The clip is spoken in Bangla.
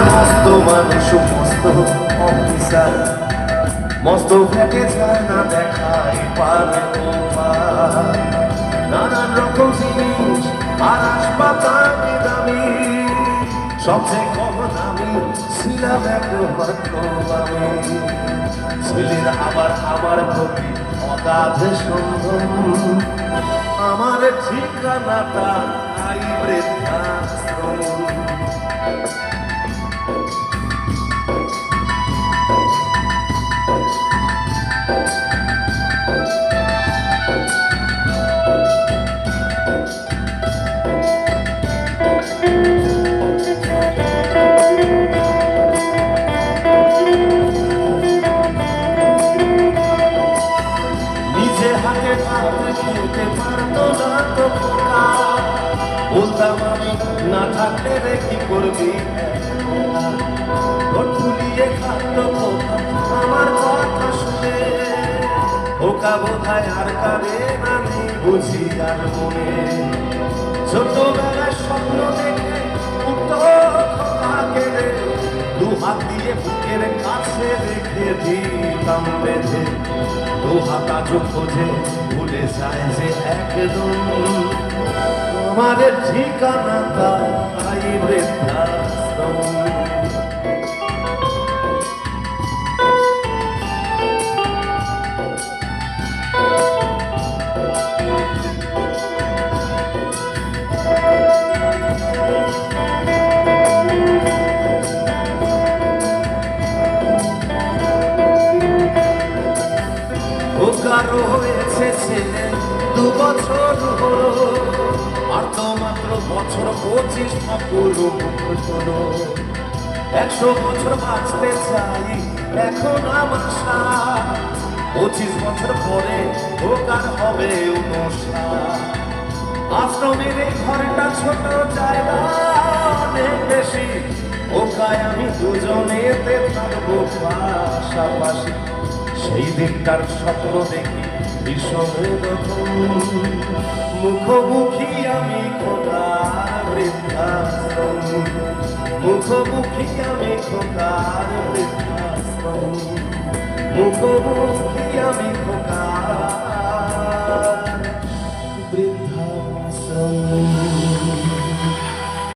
মস্ত মানুষ মস্ত অফিসার মস্ত ফেটে যায় না দেখাই পারে নানান রকম জিনিস আর আসপাতামি দামি সবচেয়ে কম দামি ছিলাম একমাত্র আমি ছেলের আবার আমার প্রতি অগাধ সন্দেহ আমার ঠিকানাটা আই বৃদ্ধাশ্রম হাতে ভাত খেতে পারতো না তো খোকা বলতাম আমি না থাকলে রে কি করবি ঠোঁট ফুলিয়ে খাতো খোকা আমার কথা শুনে খোকা বোধহয় আর কারে আমি বুঝি আর মনে ছোটবেলায় স্বপ্ন দেখে উঠতো খোকাকে দু হাত দিয়ে বুকের কাছে রেখে দিতাম বেঁধে দু হাত আজও খোঁজে ভুলে যায় যে একদম আমার ঠিকানাটা আই বৃদ্ধাশ্রম কারো হয়েছে ছেলে 2 বছর হলো আর তো মাত্র বছর 25 হলো 100 বছর বাঁচতে চাই এখন আমার 25 বছর পরে ওকার হবে 59 আশ্রমের এই ঘরটা ছোট জায়গা অনেক বেশি ওকায় আমি দুজনেতে থাকবো পাশাপাশি সেই দিনটার স্বপ্ন দেখি বিষমের মুখোমুখি আমি খোদার বৃদ্ধাশ্রম মুখোমুখি আমি খোদার বৃদ্ধাশ্রম মুখোমুখি আমি